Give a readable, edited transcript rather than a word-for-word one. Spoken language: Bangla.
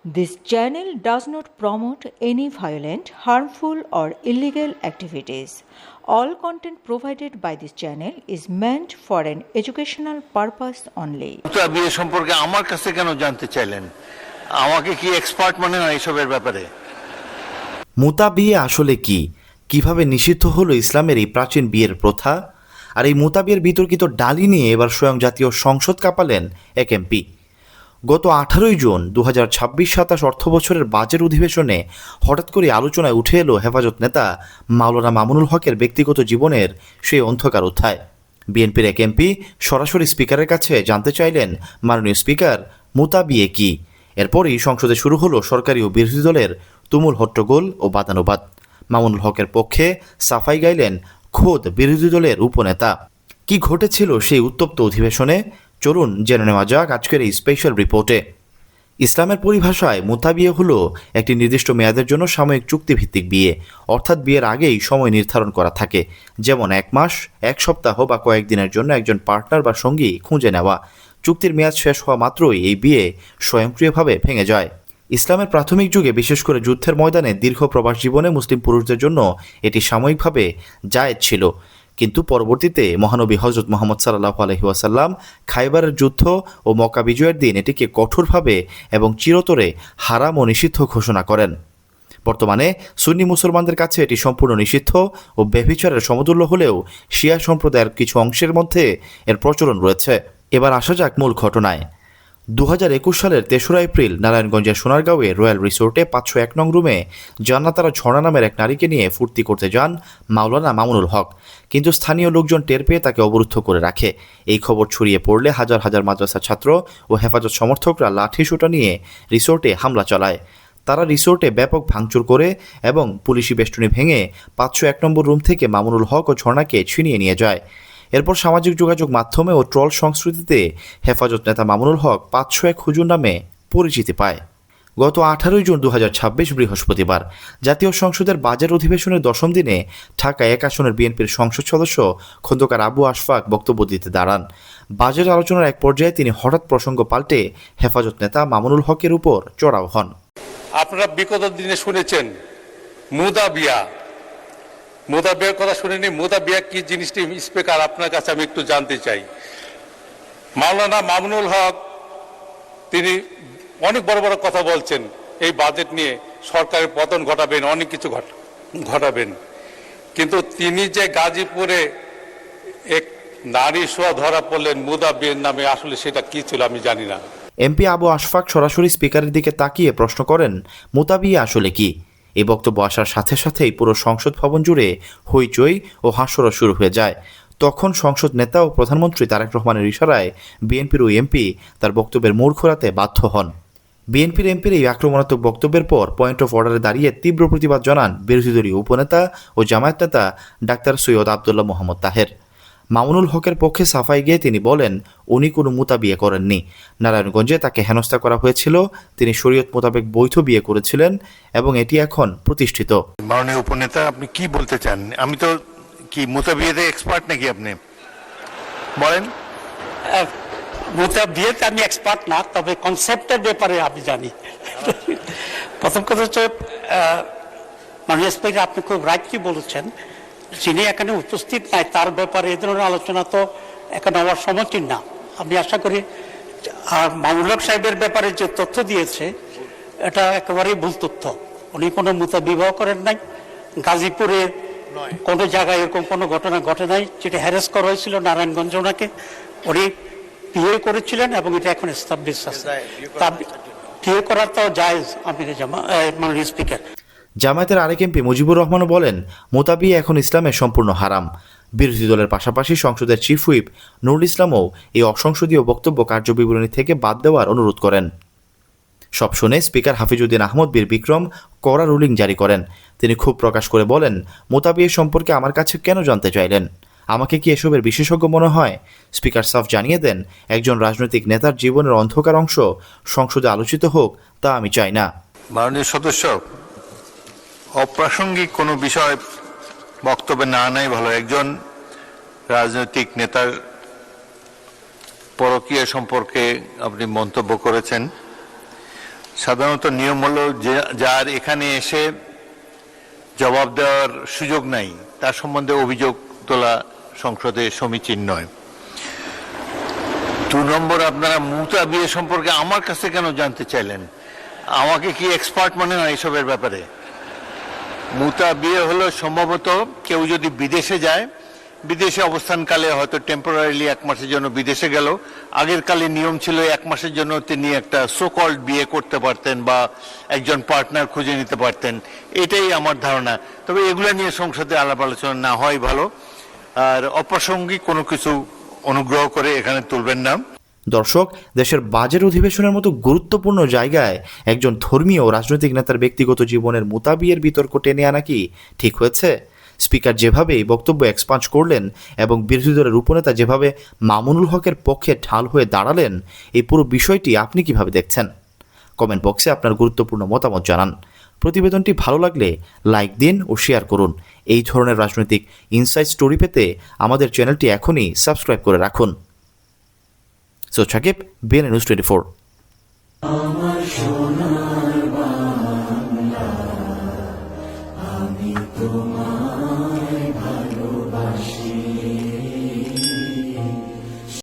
This channel does not promote any violent, harmful, or illegal activities. All content provided by this channel is meant for an educational purpose only. বিয়ে সম্পর্কে আমার কাছে কেন জানতে চাইলেন? আমাকে কি এক্সপার্ট মনে হয় এসবের ব্যাপারে? মুতা বিয়ে আসলে কি, কিভাবে নিষিদ্ধ হলো ইসলামের এই প্রাচীন বিয়ের প্রথা? আর এই মুতা বিয়ের বিতর্কিত ডালি নিয়ে এবার স্বয়ং জাতীয় সংসদ কাঁপালেন এক এমপি। গত 18 জুন 2026-27 অর্থবছরের বাজেট অধিবেশনে হঠাৎ করে আলোচনায় উঠে এলো হেফাজত নেতা মাওলানা মামুনুল হকের ব্যক্তিগত জীবনের সেই অন্ধকার অধ্যায়। বিএনপির এক এমপি সরাসরি স্পিকারের কাছে জানতে চাইলেন, মাননীয় স্পিকার, মুতা বিয়ে কি? এরপরই সংসদে শুরু হলো সরকারি ও বিরোধী দলের তুমুল হট্টগোল ও বাদানুবাদ। মামুনুল হকের পক্ষে সাফাই গাইলেন খোদ বিরোধী দলের উপনেতা। কি ঘটেছিল সেই উত্তপ্ত অধিবেশনে? চলুন জেনে নেওয়া যাক আজকের এই স্পেশাল রিপোর্টে। ইসলামের পরিভাষায় মুতা বিয়ে হলো একটি নির্দিষ্ট মেয়াদের জন্য সাময়িক চুক্তিভিত্তিক বিয়ে, অর্থাৎ বিয়ের আগেই সময় নির্ধারণ করা থাকে, যেমন 1 মাস, 1 সপ্তাহ বা কয়েকদিনের জন্য একজন পার্টনার বা সঙ্গী খুঁজে নেওয়া। চুক্তির মেয়াদ শেষ হওয়া মাত্রই এই বিয়ে স্বয়ংক্রিয়ভাবে ভেঙে যায়। ইসলামের প্রাথমিক যুগে, বিশেষ করে যুদ্ধের ময়দানে দীর্ঘ প্রবাস জীবনে মুসলিম পুরুষদের জন্য এটি সাময়িকভাবে জায়েজ ছিল, কিন্তু পরবর্তীতে মহানবী হযরত মুহাম্মদ সাল্লাল্লাহু আলাইহি ওয়াসাল্লাম খাইবারের যুদ্ধ ও মক্কা বিজয়ের দিন এটিকে কঠোরভাবে এবং চিরতরে হারাম ও নিষিদ্ধ ঘোষণা করেন। বর্তমানে সুন্নি মুসলমানদের কাছে এটি সম্পূর্ণ নিষিদ্ধ ও ব্যভিচারের সমতুল্য হলেও শিয়া সম্প্রদায়ের কিছু অংশের মধ্যে এর প্রচলন রয়েছে। এবার আসা যাক মূল ঘটনায়। 2021 সালের 3রা এপ্রিল নারায়ণগঞ্জের সোনারগাঁওয়ে রয়্যাল রিসোর্টে 501 নং রুমে জান্নাতারা ঝর্ণা নামের এক নারীকে নিয়ে ফুর্তি করতে যান মাওলানা মামুনুল হক, কিন্তু স্থানীয় লোকজন টের পেয়ে তাকে অবরুদ্ধ করে রাখে। এই খবর ছড়িয়ে পড়লে হাজার হাজার মাদ্রাসা ছাত্র ও হেফাজত সমর্থকরা লাঠি সোঁটা নিয়ে রিসোর্টে হামলা চালায়। তারা রিসোর্টে ব্যাপক ভাঙচুর করে এবং পুলিশি বেষ্টনী ভেঙে 501 নম্বর রুম থেকে মামুনুল হক ও ঝর্ণাকে ছিনিয়ে নিয়ে যায়। এরপর সামাজিক যোগাযোগ মাধ্যমে ও ট্রল সংস্কৃতিতে হেফাজত নেতা মামুনুল হক 501 হুজুর নামে পরিচিতি পায়। গত 18 জুন 2026 বৃহস্পতিবার জাতীয় সংসদের বাজেট অধিবেশনের 10ম দিনে ঢাকা 1 আসনের বিএনপির সংসদ সদস্য খন্দকার আবু আশফাক বক্তব্য দিতে দাঁড়ান। বাজেট আলোচনার এক পর্যায়ে তিনি হঠাৎ প্রসঙ্গ পাল্টে হেফাজত নেতা মামুনুল হকের উপর চড়াও হন। আপনারা বিগত দিনে শুনেছেন মুতা বিয়া, মুতা বিয়ার কথা শুনেনি। মুতা বিয়া কি জিনিসটি স্পিকার আপনার কাছে আমি একটু জানতে চাই। মাওলানা মামুনুল হক তিনি অনেক বড় বড় কথা বলছেন, এই বাজেট নিয়ে সরকারের পতন ঘটাবেন, অনেক কিছু ঘটাবেন, কিন্তু তিনি যে গাজীপুরে এক নারী শোয়া ধরা পড়লেন মুতা বিয়ের নামে, আসলে সেটা কি ছিল আমি জানি না। এমপি আবু আশফাক সরাসরি স্পিকারের দিকে তাকিয়ে প্রশ্ন করেন, মুতা বিয়ে আসলে কি? এই বক্তব্য আসার সাথে সাথেই পুরো সংসদ ভবন জুড়ে হইচই ও হাস্যরস শুরু হয়ে যায়। তখন সংসদ নেতা ও প্রধানমন্ত্রী তারেক রহমানের ইশারায় বিএনপির ওই এমপি তার বক্তব্যের মোড় ঘোরাতে বাধ্য হন। বিএনপির এমপির এই আক্রমণাত্মক বক্তব্যের পর পয়েন্ট অফ অর্ডারে দাঁড়িয়ে তীব্র প্রতিবাদ জানান বিরোধী দলীয় উপনেতা ও জামায়াত নেতা ডাক্তার সৈয়দ আবদুল্লাহ মোহাম্মদ তাহের। মামুনুল হকের পক্ষে সাফাই গিয়ে তিনি বলেন, উনি কোনো মুতা বিয়ে করেননি। নারায়ণগঞ্জে তাকে হেনস্থা করা হয়েছিল। তিনি শরীয়ত মোতাবেক বৈধ বিয়ে করেছিলেন এবং এটি এখন প্রতিষ্ঠিত। মাননীয় উপনেতা, আপনি কি বলতে চান? আমি তো কি মুতা বিয়েতে এক্সপার্ট নাকি? আপনি বলেন। মুতা বিয়েতে আমি এক্সপার্ট না, তবে কনসেপ্টের ব্যাপারে আমি জানি। প্রথম কথা হচ্ছে, মাননীয় স্পিকার আপনি খুব রাইটলি বলেছেন, যিনি এখানে উপস্থিত নাই তার ব্যাপারে এই ধরনের আলোচনা তো এখানে হওয়ার সমীচীন না। আমি আশা করি আর মামুনুল হক সাহেবের ব্যাপারে যে তথ্য দিয়েছে এটা একেবারেই ভুল তথ্য। উনি কোনো মুতা বিবাহ করেন নাই, গাজীপুরে কোনো জায়গায় এরকম কোনো ঘটনা ঘটে নাই। যেটা হ্যারাস করা হয়েছিল নারায়ণগঞ্জে, ওনাকে উনি বিয়ে করেছিলেন এবং এটা এখন এস্টাবলিশ আছে। তা বিয়ে করার তো জায়েজ। আমি মাননীয় স্পিকার, জামায়াতের আরেক এমপি মুজিবুর রহমানও বলেন, মুতা বিয়ে এখন ইসলামের সম্পূর্ণ হারাম। বিরোধী দলের পাশাপাশি সংসদের চিফ হুইপ নুরুল ইসলামও এই অসংসদীয় বক্তব্য কার্যবিবরণী থেকে বাদ দেওয়ার অনুরোধ করেন। সব শুনে স্পিকার হাফিজউদ্দিন আহমদ বীর বিক্রম কড়া রুলিং জারি করেন। তিনি ক্ষোভ প্রকাশ করে বলেন, মুতা বিয়ে সম্পর্কে আমার কাছে কেন জানতে চাইলেন? আমাকে কি এসবের বিশেষজ্ঞ মনে হয়? স্পিকার সাফ জানিয়ে দেন, একজন রাজনৈতিক নেতার জীবনের অন্ধকার অংশ সংসদে আলোচিত হোক তা আমি চাই না। মাননীয় সদস্য, অপ্রাসঙ্গিক কোনো বিষয় বক্তব্যে না নাই ভালো। একজন রাজনৈতিক নেতার পরকীয়া সম্পর্কে আপনি মন্তব্য করেছেন, সাধারণত নিয়ম হলো যে যার এখানে এসে জবাব দেওয়ার সুযোগ নাই তার সম্বন্ধে অভিযোগ তোলা সংসদে সমীচীন নয়। 2 নম্বর, আপনারা মুতা বিয়ে সম্পর্কে আমার কাছে কেন জানতে চাইলেন? আমাকে কি এক্সপার্ট মনে হয় এসবের ব্যাপারে? মুতা বিয়ে হলো সম্ভবত কেউ যদি বিদেশে যায়, বিদেশে অবস্থানকালে হয়তো টেম্পোরারিলি 1 মাসের জন্য বিদেশে গেল, আগের কালে নিয়ম ছিল 1 মাসের জন্য তিনি একটা সোকল্ড বিয়ে করতে পারতেন বা একজন পার্টনার খুঁজে নিতে পারতেন, এটাই আমার ধারণা। তবে এগুলো নিয়ে সংসদে আলাপ আলোচনা না হয় ভালো, আর অপ্রাসঙ্গিক কোনো কিছু অনুগ্রহ করে এখানে তুলবেন না। দর্শক, দেশের বাজেট অধিবেশনের মতো গুরুত্বপূর্ণ জায়গায় একজন ধর্মীয় ও রাজনৈতিক নেতার ব্যক্তিগত জীবনের মুতাবিয়ের বিতর্ক টেনে আনা কি ঠিক হয়েছে? স্পিকার যেভাবে এই বক্তব্য এক্সপাঞ্জ করলেন এবং বিরোধী দলের উপনেতা যেভাবে মামুনুল হকের পক্ষে ঢাল হয়ে দাঁড়ালেন, এই পুরো বিষয়টি আপনি কিভাবে দেখছেন? কমেন্ট বক্সে আপনার গুরুত্বপূর্ণ মতামত জানান। প্রতিবেদনটি ভালো লাগলে লাইক দিন ও শেয়ার করুন। এই ধরনের রাজনৈতিক ইনসাইট স্টোরি পেতে আমাদের চ্যানেলটি এখনই সাবস্ক্রাইব করে রাখুন। Shakib, BN News 24।